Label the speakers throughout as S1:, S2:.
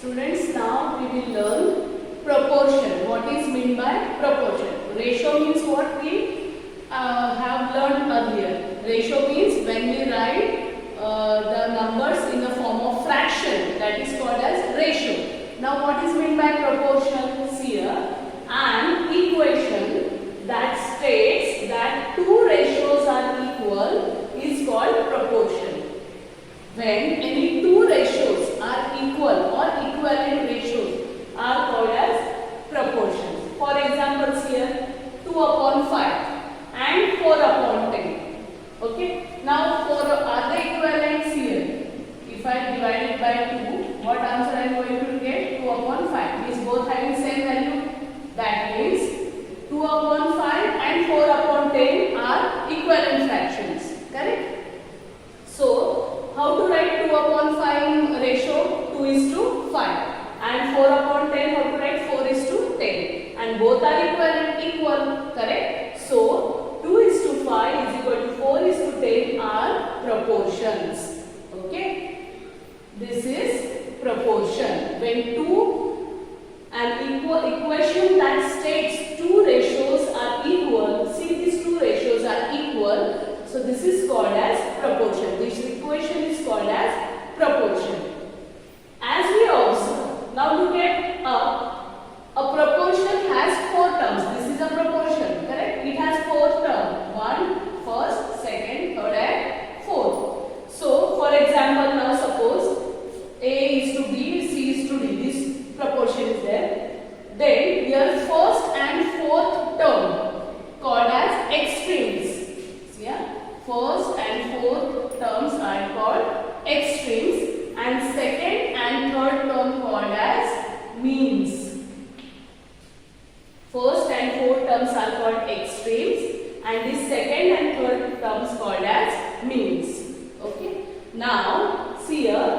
S1: Students, now we will learn proportion. What is meant by proportion? Ratio means what we have learned earlier. Ratio means when we write the numbers in the form of fraction, that is called as ratio. Now what is meant by proportion? Here, an equation that states that two ratios are equal is called proportion. When any two ratios are equal or equivalent ratios are called as proportions. For example, here 2/5 and 4/10. Okay. Now for other equivalents here, if I divide it by 2, what answer I am going to get? 2/5. These both having same value. That means 2/5 and 4/10 are equivalent fractions. Correct? So how to write 2/5 ratio? 2:5 and 4/10 how to write? 4:10 and both are equal, correct? So 2:5 is equal to 4:10 are proportions. Okay, this is proportion. When an equation that states two ratios are equal, see these two ratios are equal. So this is called as proportion. This equation is called as proportion. As we observe, now look at a proportion has 4 terms. This is a proportion, correct? It has 4 terms. 1, first, second, third and fourth. So for example, now suppose A is to B, C is to D. This proportion is there. Then your first and fourth term called as extremes. Yeah. First and fourth terms are called extremes and second and third term called as means. First and fourth terms are called extremes and the second and third terms called as means. Okay. Now see here,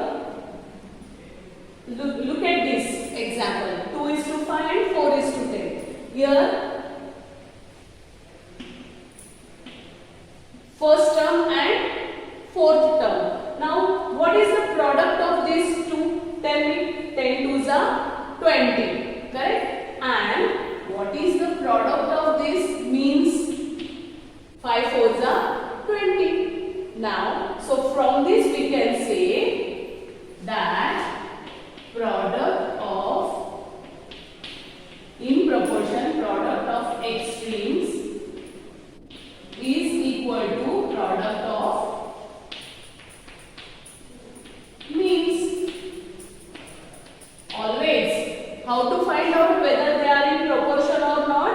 S1: look at this example, 2:5 and 4:10. Here first term and fourth term. Now, what is the product of these two? Tell me. 10 2s are 20. Correct? And what is the product of this means? 5 4s are 20. Now, so from this we can say that product of, in proportion, product of extremes is equal to product of means. Always, how to find out whether they are in proportion or not?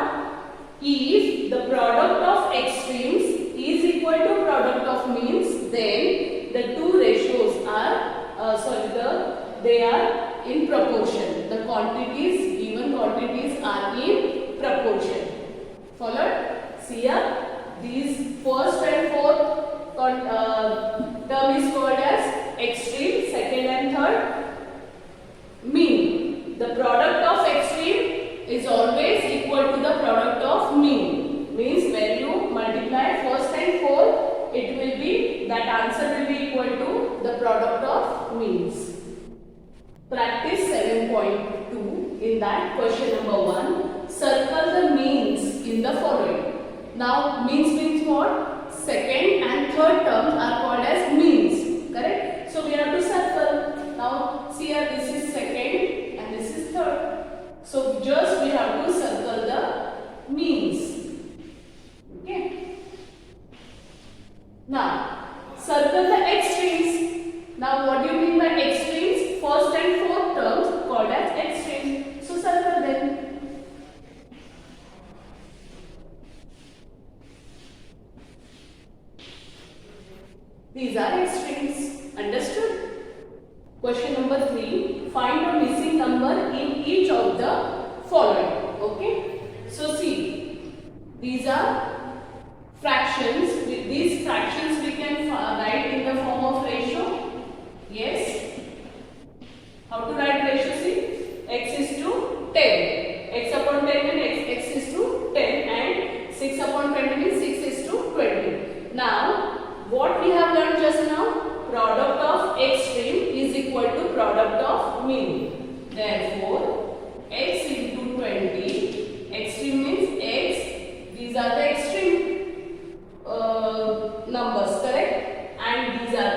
S1: If the product of extremes is equal to product of means, then the two ratios are they are in proportion. The quantities, given quantities are in proportion. Followed? See here. These first and fourth term is called as extreme, second and third mean. The product of extreme is always equal to the product of mean. Means when you multiply first and fourth, it will be, that answer will be equal to the product of means. Practice 7.2. In that, question number 1, circle the means in the following. Now means what? Second and third terms are called as means. Correct? So we have to circle. Now see here, this is second and this is third. So just we have to circle the means. Okay. Now circle the extremes. Now what do you mean by extremes? First and fourth terms called as extremes. So circle them. These are extremes. Understood? Question number 3. Find a missing number in each of the following. Okay. So see, these are fractions. With these fractions we can write in the form of ratio. Yes. How to write ratio? See, x is to 10. X/10 means x is to 10 and 6/20 means 6 is to 20. Now what we have learned just now? Product of extreme is equal to product of mean. Therefore, x into 20, extreme means x, these are the extreme numbers, correct? And these are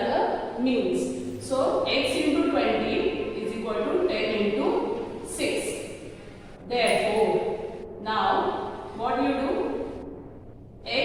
S1: the means. So, x into 20 is equal to 10 into 6. Therefore, now what do you do? X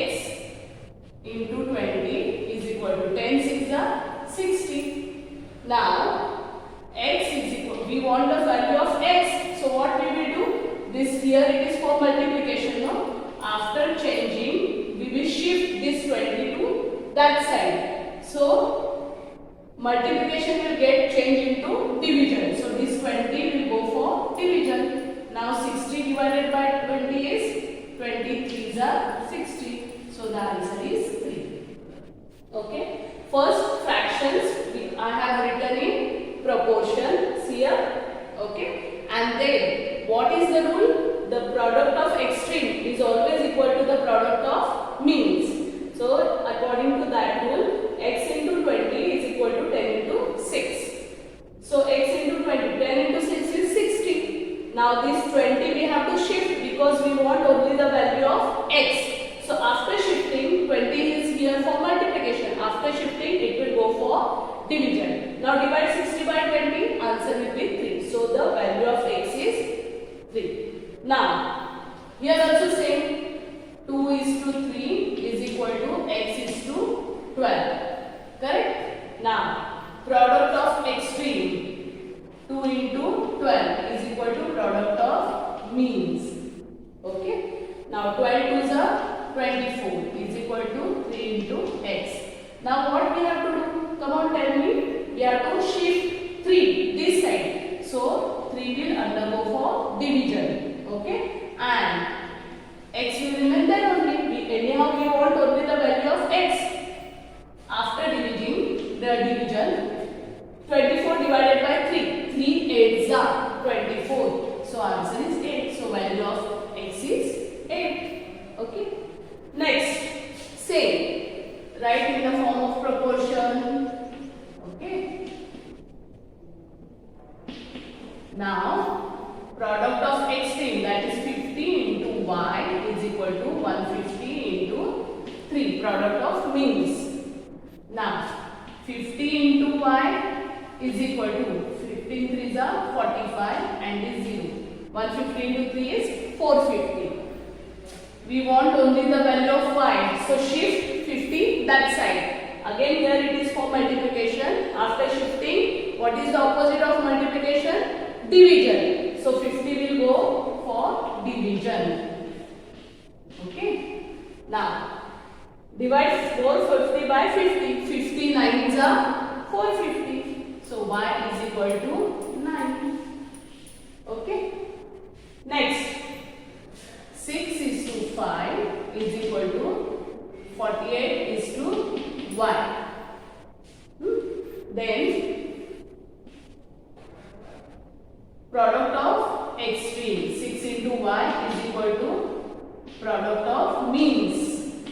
S1: into 20 is equal to 10 6 are 60. Now, x is equal, we want the value of x. So, what we will do? This here it is for multiplication, no? After changing, we will shift this 20 to that side. So, multiplication will get changed into division. So, this 20 will go for division. Now 60 divided by 20 is 23 are 60. So the answer is 3. Okay. First fractions I have written in proportions here. Okay. And then what is the rule? The product of extreme is always equal to the product of means. So according to that rule, x into 20 is equal to 10 into 6. So x into 20, 10 into 6 is 60. Now this 20 we have to shift because we want only the value of x. So after shifting, 20 is here for multiplication. After shifting, it will go for division. Now divide 60 by 20, answer will be 3. So the value of x is 3. Now, here also same, 2 is to 3 is equal to x is to 12. Correct? Now, product of extreme. 2 into 12 is equal to product of means. Okay. Now 12 2s are 24 is equal to 3 into x. Now what we have to do? Come on, tell me. We have to shift 3 this side. So 3 will undergo for division. Okay. And x will remain there only. Anyhow we want only the value of x. After dividing the division, 24 divided by 3. 3 8s are 24. So answer is 8. So value of x is 8. Okay. Next, same. Write in the form of proportion. Okay. Now, product of extreme, that is 50 into y is equal to 150 into 3. Product of means. Now, 50 into y is equal to 15 3s are 45 and is 0. 150 into 3 is 450. We want only the value of y. So shift 50 that side. Again here it is for multiplication. After shifting, what is the opposite of multiplication? Division. So 50 will go for division. Okay. Now divide 450 by 50. 50 9s are 450. So y is equal to 9. Okay. Next, 6 is to 5 is equal to 48 is to y. Then product of extreme, 6 into y is equal to product of means,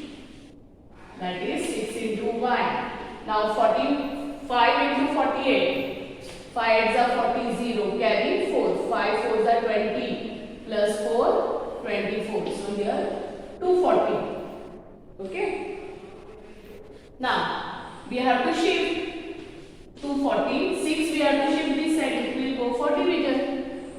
S1: that is 6 into y. Now 45 into 48, 5 8s are 40, 0, carry 4, 5 4s are 20, plus 4, 24. So here 240. Okay. Now we have to shift 240. 6 we have to shift this side. It will go for division.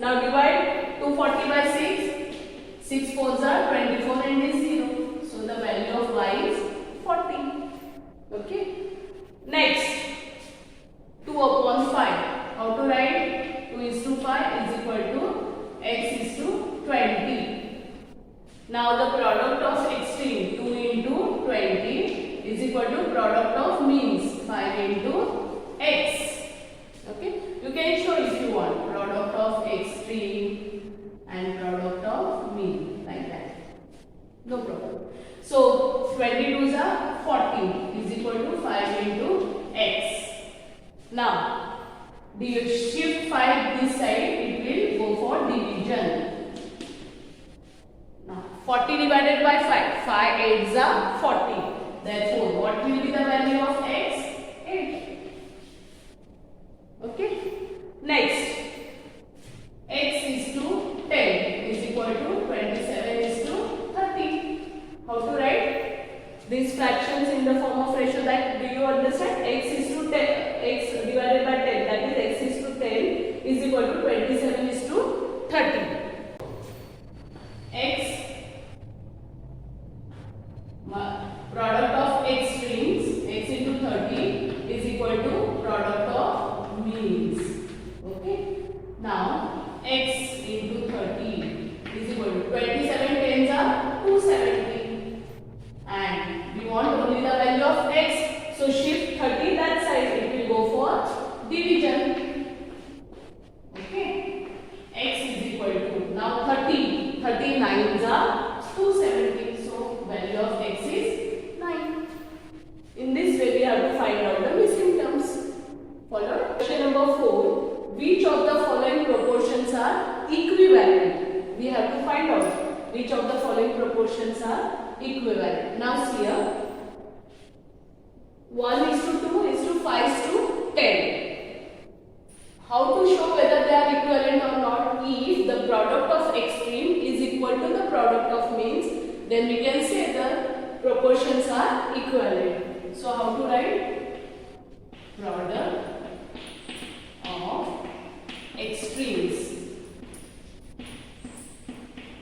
S1: Now divide 240 by 6. 6 4s are 24 and is 0. So the value of y is 40. Okay. Next, 2 upon 5. How to write? 2 is to 5 is equal to x is to 20. Now the product of extreme, 2 into 20 is equal to product of means, 5 into x. Okay. You can show if you want product of extreme and product of mean, like that. No problem. So 22s are 40 is equal to 5 into x. Now shift 5 this side, it will go for division. Now 40 divided by 5, 5 8s are 40. Therefore, what will be the value of x? 8. Okay. Next, you understand? X is to 10, x divided by 10, that is x is to 10 is equal to 27 is to 30. X product of x strings, x into 30 is equal to product of means. Okay. Now x into 30 is equal to 27 tens are 270, and we want only the value of x, so shift 30 that side, it will go for division. Okay. X is equal to, now 30 nines are 270, so value of x is 9. In this way we have to find out the missing terms. Follow. Question number 4. Which of the following proportions are equivalent? We have to find out which of the following proportions are equivalent. Now see here, 1 is to 2 is to 5 is to 10. How to show whether they are equivalent or not? If the product of extreme is equal to the product of means, then we can say the proportions are equivalent. So how to write? Product of extremes.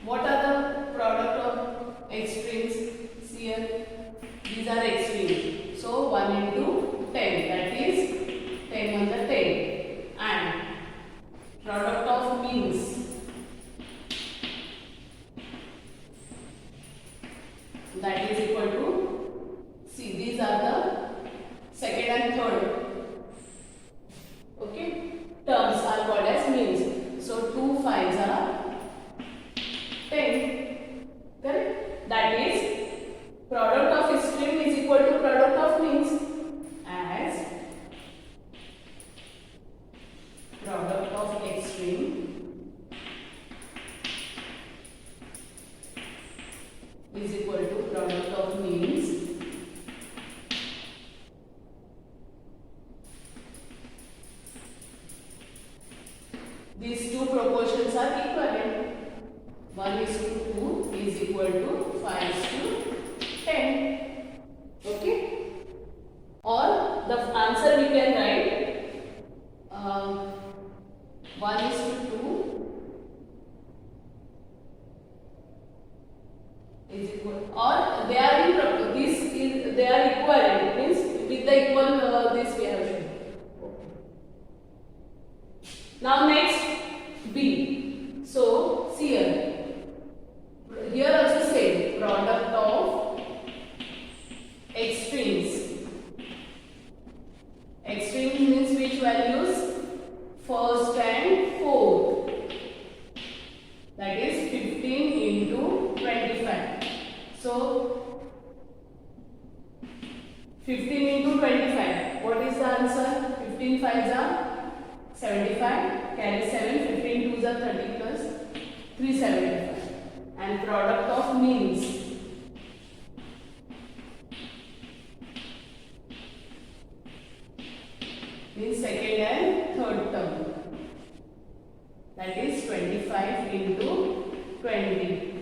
S1: What are the product of extremes? See here, these are extremes. So 1 into 10, that is 10 on the 10. And product of means, that is equal to, see, these are the second and third, okay, terms are called as means. So 2 5s are 10, correct? That is product of extreme is equal to product of means, as product of extreme is equal to product of means these two proportions are equivalent. 1 is to 2 is equal to 5 is to 10. Okay? Or the answer we can write 1 is to 2 is equal, or they are in this is they are equivalent, means with the equal this we have shown. Okay. Now next B. So see here also same, product of extremes. Extremes means which values? First and fourth. That is 15 into 25. So 15 into 25. What is the answer? 15 5s are 75. Carry 7. 15 2s are 30 plus 375. And product of means. Means second and third term. That is 25 into 20.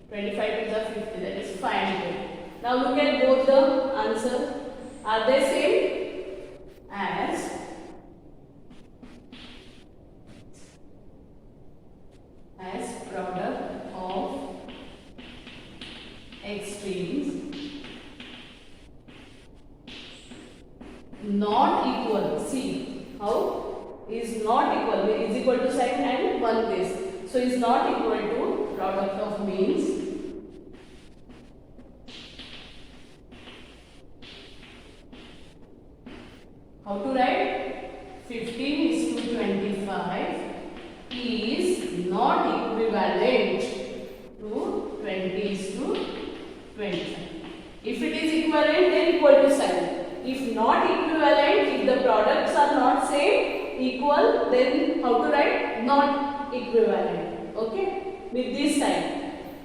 S1: 25 is a 50, that is 500. Now look at both the answer. Are they same? As product of extremes not equal. See how is not equal, is equal to sign and one place. So is not equal to product of means how to write? 15 is to 25 is not equivalent to 20 is to 25. If it is equivalent, then equal to sign. If not equivalent, if the products are not same, equal, then how to write? Not equivalent. Okay? With this sign.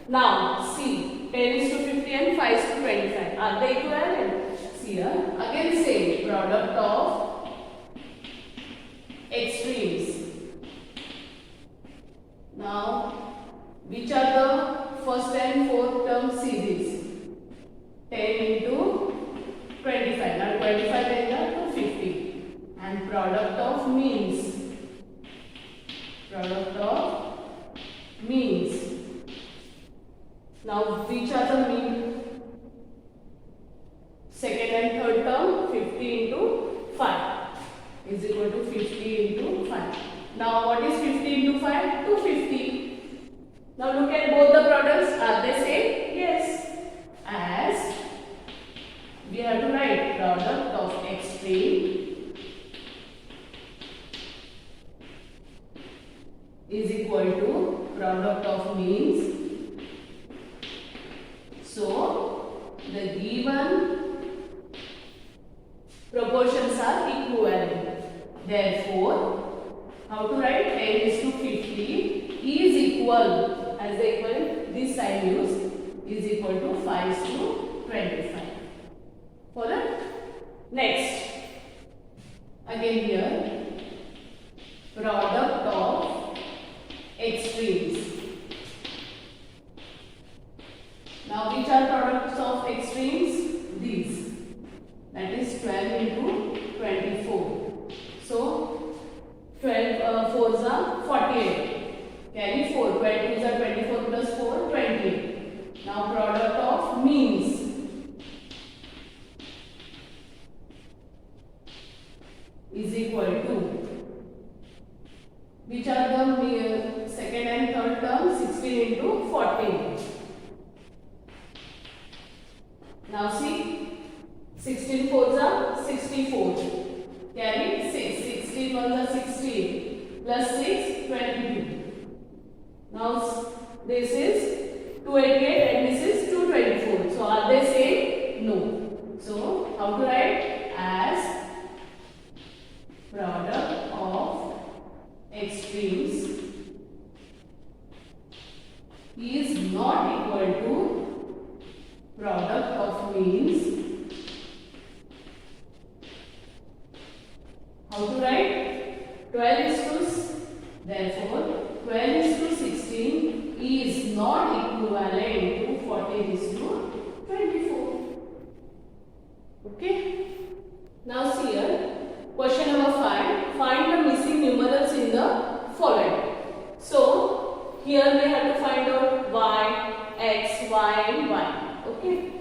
S1: Now, see, 10 is to 50 and 5 is to 25. Are they equivalent? See here. Again same, product of extremes. Now, which are the first and fourth term series? 10 into 25. Now 25 of means. Product of means. Now which are the mean? Second and third term, 50 into 5 is equal to 50 into 5. Now what is 50 into 5? 250. Now look at both the products. Are they same? Yes. As we have to write product of extreme is equal to product of means. So the given proportions are equivalent. Therefore, how to write 10 is to 50 is equal, as the equivalent this sign used, is equal to 5 is to 25. Follow? Next, again here, product of extremes. Now which are products of extremes? These. That is 12 into 24. So 12 4s are 48. Carry 4. 12 2s are 24 plus 4, 28. Now product of means. Is equal to, which are the second and third term? 16 into 14. Now see, 16 4s are 64. Carry 6. 16 1s are 16 plus 6, 22. Now this is 288 and this is 224. So are they same? No. So how to write? As product of extremes is not equal to product of means. How to write? 12 is to, therefore 12 is to 16 is not equivalent to 14 is to 24. Okay. Now see here. Question number 5. Find the missing numerals in the following. So here we have to find out y, x, y and y. Okay.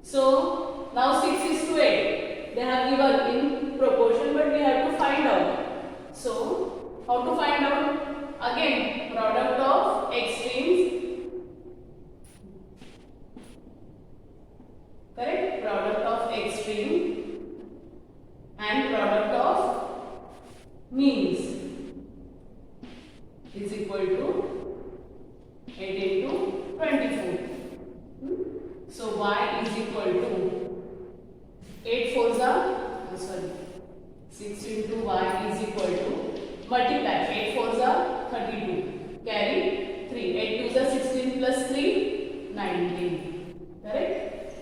S1: So now 6 is to 8. They have given in proportion, but we have to find out. So how to find out? Again, product of extremes. Correct? Product of extreme and product of means is equal to 8 into 24. So y is equal to 8 4s are, 6 into y is equal to, multiply, 8 4s are 32. Carry 3. 8 2s are 16 plus 3, 19. Correct?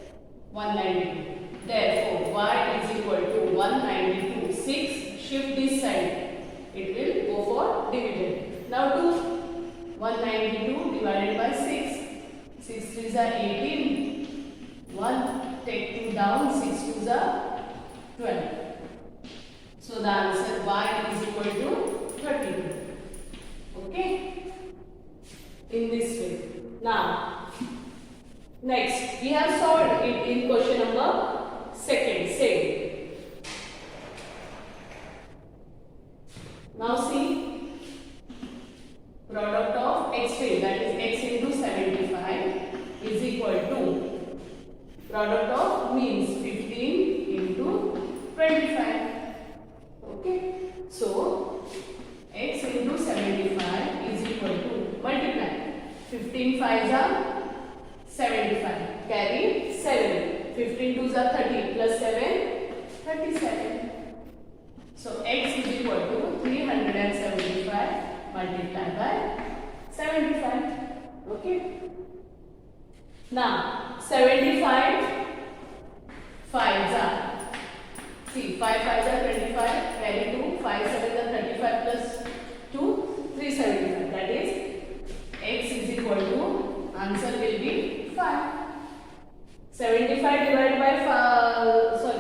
S1: 192. Therefore, y is equal to 192. 6, shift this side. It will go for dividend. Now do 192 divided by 6. 6 3s are 18. 1, take 2 down. 6 2s are 12. So the answer y is equal to 32. Okay? In this way. Now, next, we have solved it in question number second. Same. Now see, product of extreme, that is x into 75 is equal to product of means 15 into 25. Okay. So x into 75 is equal to, multiply, 15 5s are 75. Carry 7. 15 2s are 30 plus 7, 37. So x is equal to 375 multiplied by 75. Okay. Now 75 5s are, see, 5 5s are 25, carry 2, 5 7s are 35 plus 2, 375. That is x is equal to, answer will be 5. 75 divided by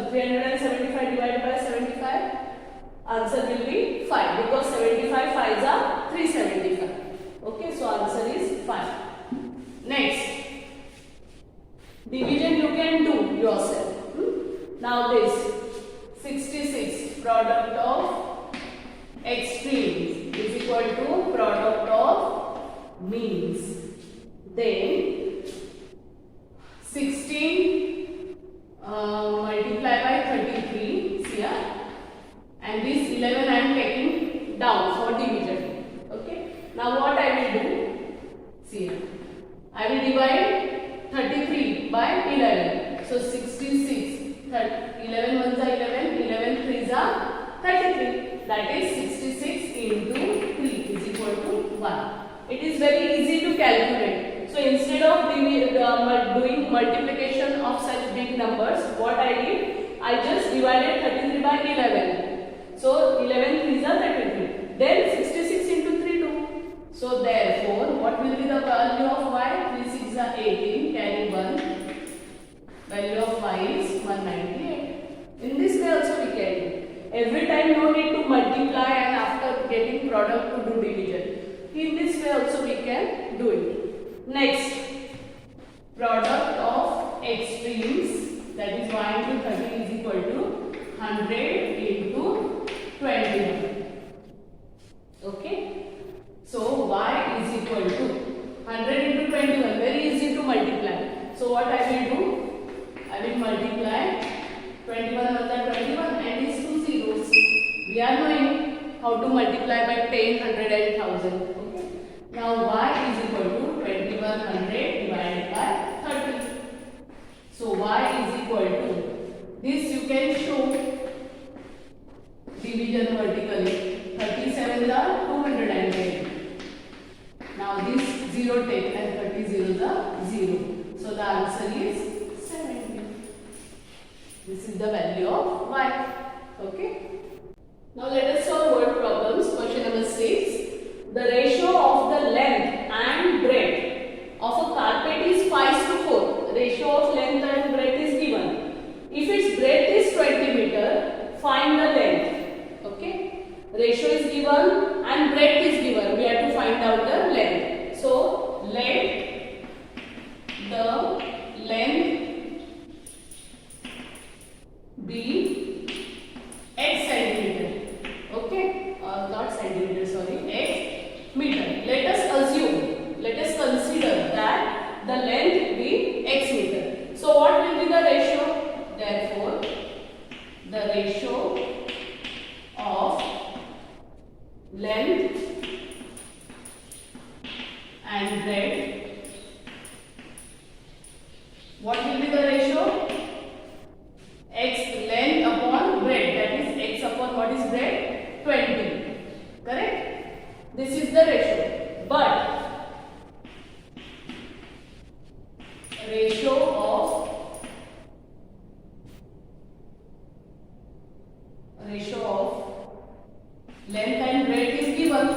S1: 375 divided by 75. Answer will be 5 because 75 5s are 375. Okay, so answer is 5. Next, division you can do yourself. Now this 66 product of extremes is equal to product of means. Then 16 multiply by 33 here, and this 11 I am taking down for division. Okay. Now what I will do? See here. I will divide 33 by 11. So 66. 11 ones are 11. 11 threes are 33. That is 66 into 3 is equal to 1. It is very easy to calculate. So instead of doing multiplication of such big numbers, what I did, I just divided 33 by 11. So 11 threes are 33. Then 66 into 3 2. So therefore, what will be the value of y? 3 6 are 18. Carry 1. Value of y is 198. In this way also we can do. Every time no need to multiply and after getting product to do division. In this way also we can do it. Next, product of extremes, that is y into 30 is equal to 100 into 21. Okay. So y is equal to 100 into 21. Very easy to multiply. So what I will do? I will multiply 21 with 21 and these two zeros. We are knowing how to multiply by 10, 100 and 1000. Okay. Now y is equal to 2100 divided by 30. So y is equal to, this you can show division vertically. 37 are 210. Now this 0 take and 30 zeros are 0. So the answer is 70. This is the value of y. Okay. Now let us solve word problems. Question number 6. The ratio of the length and breadth of a carpet is 5:4. Ratio of length and breadth is given. If its breadth is 20 meter, find the length. Okay. Ratio is given and breadth is given. We have to find out the length. So let the length be x centimeter. Okay, not centimeter, sorry, x meter. Let us consider that the length be x meter. So what will be the ratio? Therefore, the ratio of length and breadth, what will be the ratio? X length upon breadth, that is x upon what is breadth? 20. Correct? This is the ratio. But ratio of length and breadth is given,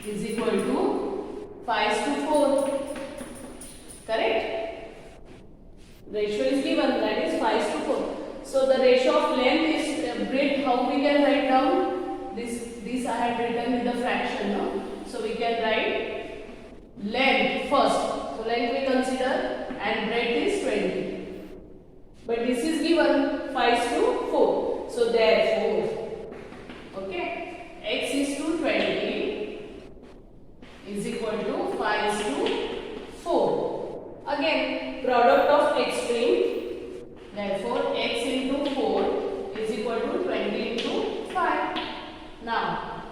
S1: is equal to 5:4. Correct? Ratio is given, that is 5:4. So the ratio of length is breadth. How we can write down? This I have written with the fraction, no? So we can write length first. So length we consider and breadth is 20. But this is given 5:4. So therefore, okay, x is to 20 is equal to 5:4. Again, product of extreme. Therefore, x into 4 is equal to 20 into 5. Now,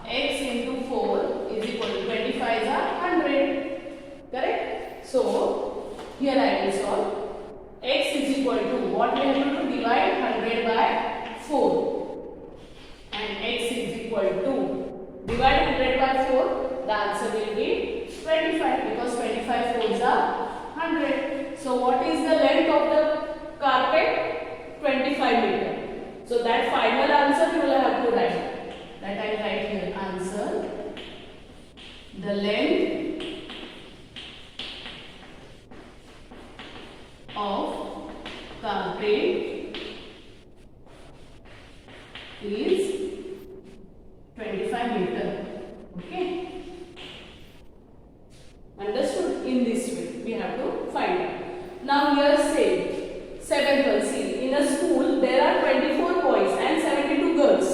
S1: x into 4 is equal to 25 is 100. Correct? So, here I will solve. X is equal to, what we have to do? Divide 100 by 4. And x is equal to, divide 100 by 4. The answer will be 25 because 25 4s are 100. So what is the length of the carpet? 25 meter. So that final answer you will have to write. That I write here. Answer. The length of carpet is 25 meter. Okay. Understood? In this way we have to find out. Now here say 7th one. See, in a school there are 24 boys and 72 girls.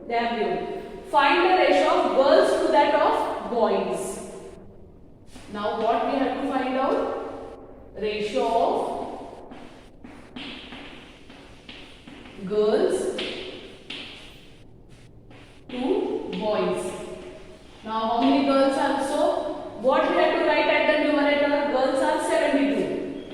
S1: They have given. Find the ratio of girls to that of boys. Now what we have to find out? Ratio of girls to boys. Now how many girls are so? What we have to write at the numerator? Girls are 72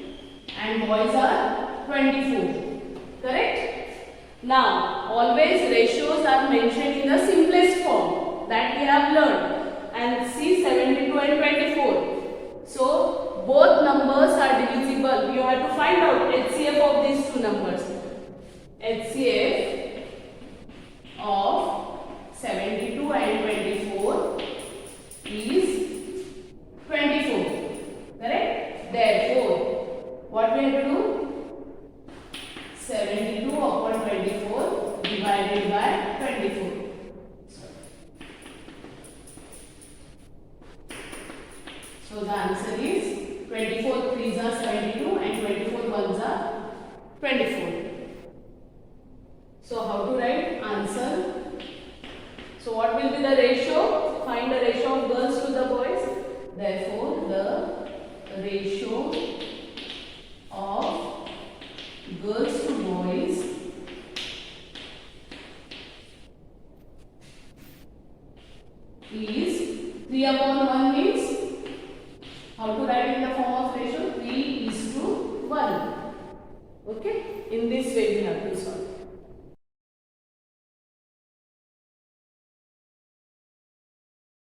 S1: and boys are 24. Correct? Now always ratios are mentioned in the simplest form that we have learned. And see 72 and 24. So both numbers are divisible. You have to find out HCF of these two numbers. HCF of 72 and 24 is 24. Correct? Therefore, what we have to do? 72 upon 24 divided by 24. So the answer is 24 3s are 72 and 24 1s are 24. So how to write answer? So what will be the ratio? Find the ratio of girls to the boys. Therefore the ratio of girls to boys is 3 upon 1 means how to write in the form of ratio? 3:1. Okay? In this way we have to